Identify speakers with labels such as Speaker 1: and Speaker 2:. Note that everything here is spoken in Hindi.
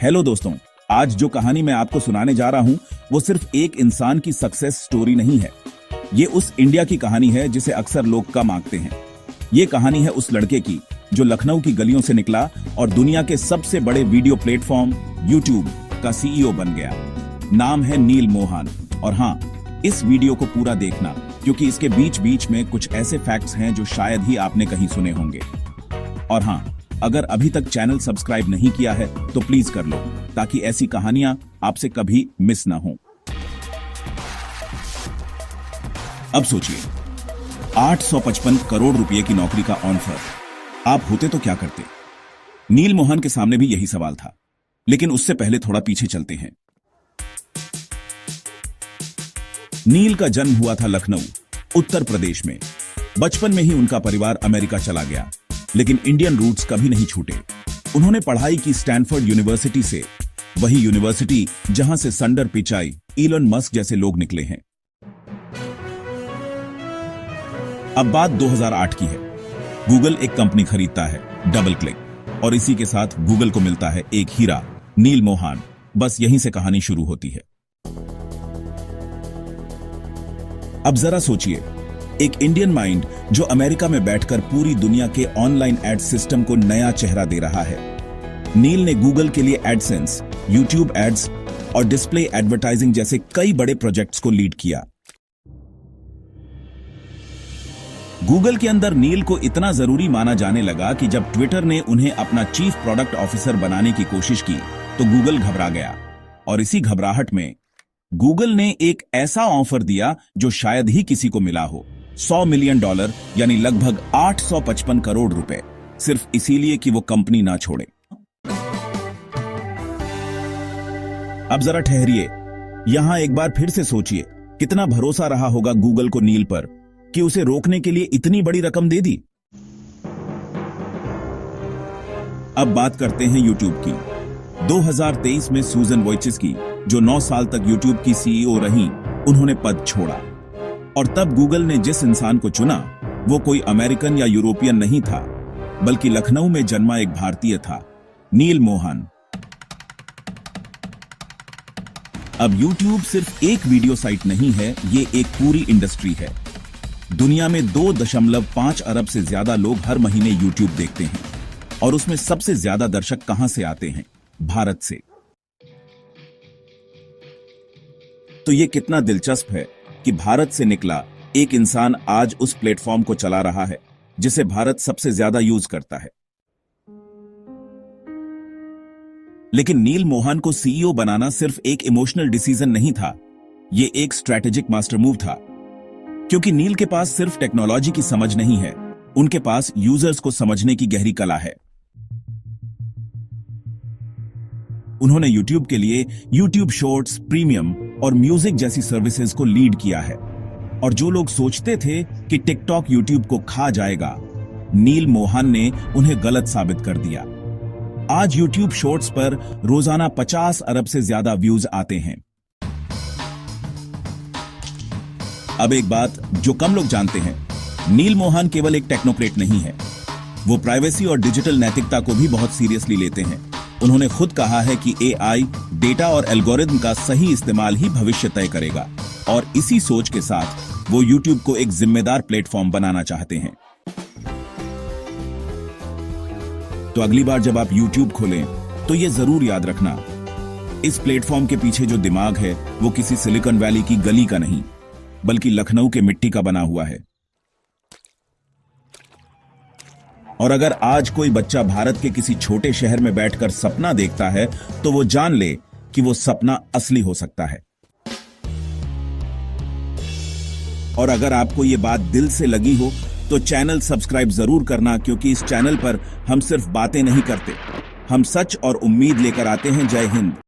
Speaker 1: हेलो दोस्तों, आज जो कहानी मैं आपको सुनाने जा रहा हूं वो सिर्फ एक इंसान की सक्सेस स्टोरी नहीं है। ये उस इंडिया की कहानी है जिसे अक्सर लोग कम आंकते हैं। ये कहानी है उस लड़के की जो लखनऊ की गलियों से निकला और दुनिया के सबसे बड़े वीडियो प्लेटफॉर्म यूट्यूब का सीईओ बन गया। नाम है नील मोहन। और हाँ, इस वीडियो को पूरा देखना क्योंकि इसके बीच बीच में कुछ ऐसे फैक्ट्स हैं जो शायद ही आपने कहीं सुने होंगे। और हाँ, अगर अभी तक चैनल सब्सक्राइब नहीं किया है तो प्लीज कर लो ताकि ऐसी कहानियां आपसे कभी मिस ना हो। अब सोचिए, 855 करोड़ रुपए की नौकरी का ऑफर आप होते तो क्या करते? नील मोहन के सामने भी यही सवाल था, लेकिन उससे पहले थोड़ा पीछे चलते हैं। नील का जन्म हुआ था लखनऊ, उत्तर प्रदेश में। बचपन में ही उनका परिवार अमेरिका चला गया, लेकिन इंडियन रूट्स कभी नहीं छूटे। उन्होंने पढ़ाई की स्टैनफोर्ड यूनिवर्सिटी से, वही यूनिवर्सिटी जहां से संडर पिचाई, इलन मस्क जैसे लोग निकले हैं। अब बात 2008 की है। गूगल एक कंपनी खरीदता है, डबल क्लिक, और इसी के साथ गूगल को मिलता है एक हीरा, नील मोहन। बस यहीं से कहानी शुरू होती है। अब जरा सोचिए, एक इंडियन माइंड जो अमेरिका में बैठकर पूरी दुनिया के ऑनलाइन एड सिस्टम को नया चेहरा दे रहा है। नील ने गूगल के लिए एडसेंस, यूट्यूब एड्स और डिस्प्ले एडवर्टाइजिंग जैसे कई बड़े प्रोजेक्ट्स को लीड किया। गूगल के अंदर नील को इतना जरूरी माना जाने लगा कि जब ट्विटर ने उन्हें अपना चीफ प्रोडक्ट ऑफिसर बनाने की कोशिश की तो गूगल घबरा गया। और इसी घबराहट में गूगल ने एक ऐसा ऑफर दिया जो शायद ही किसी को मिला हो, $100 मिलियन, यानी लगभग 855 करोड़ रुपए, सिर्फ इसीलिए कि वो कंपनी ना छोड़े। अब जरा ठहरिए, यहां एक बार फिर से सोचिए, कितना भरोसा रहा होगा गूगल को नील पर कि उसे रोकने के लिए इतनी बड़ी रकम दे दी। अब बात करते हैं यूट्यूब की। 2023 में सुजन वॉइचिस्की, जो 9 साल तक यूट्यूब की सीईओ रहीं, उन्होंने पद छोड़ा। और तब गूगल ने जिस इंसान को चुना वो कोई अमेरिकन या यूरोपियन नहीं था, बल्कि लखनऊ में जन्मा एक भारतीय था, नील मोहन। अब यूट्यूब सिर्फ एक वीडियो साइट नहीं है, ये एक पूरी इंडस्ट्री है। दुनिया में 2.5 अरब से ज्यादा लोग हर महीने यूट्यूब देखते हैं, और उसमें सबसे ज्यादा दर्शक कहां से आते हैं? भारत से। तो ये कितना दिलचस्प है कि भारत से निकला एक इंसान आज उस प्लेटफॉर्म को चला रहा है जिसे भारत सबसे ज्यादा यूज करता है। लेकिन नील मोहन को सीईओ बनाना सिर्फ एक इमोशनल डिसीजन नहीं था, यह एक स्ट्रैटेजिक मास्टर मूव था। क्योंकि नील के पास सिर्फ टेक्नोलॉजी की समझ नहीं है, उनके पास यूजर्स को समझने की गहरी कला है। उन्होंने यूट्यूब के लिए यूट्यूब शॉर्ट्स, प्रीमियम और म्यूजिक जैसी सर्विसेज को लीड किया है। और जो लोग सोचते थे कि टिकटॉक यूट्यूब को खा जाएगा, नील मोहन ने उन्हें गलत साबित कर दिया। आज यूट्यूब शॉर्ट्स पर रोजाना 50 अरब से ज्यादा व्यूज आते हैं। अब एक बात जो कम लोग जानते हैं, नील मोहन केवल एक टेक्नोक्रेट नहीं है, वो प्राइवेसी और डिजिटल नैतिकता को भी बहुत सीरियसली लेते हैं। उन्होंने खुद कहा है कि एआई, डेटा और एल्गोरिथम का सही इस्तेमाल ही भविष्य तय करेगा, और इसी सोच के साथ वो यूट्यूब को एक जिम्मेदार प्लेटफॉर्म बनाना चाहते हैं। तो अगली बार जब आप यूट्यूब खोलें तो ये जरूर याद रखना, इस प्लेटफॉर्म के पीछे जो दिमाग है वो किसी सिलिकॉन वैली की गली का नहीं, बल्कि लखनऊ के मिट्टी का बना हुआ है। और अगर आज कोई बच्चा भारत के किसी छोटे शहर में बैठकर सपना देखता है तो वो जान ले कि वो सपना असली हो सकता है। और अगर आपको ये बात दिल से लगी हो तो चैनल सब्सक्राइब जरूर करना, क्योंकि इस चैनल पर हम सिर्फ बातें नहीं करते, हम सच और उम्मीद लेकर आते हैं। जय हिंद।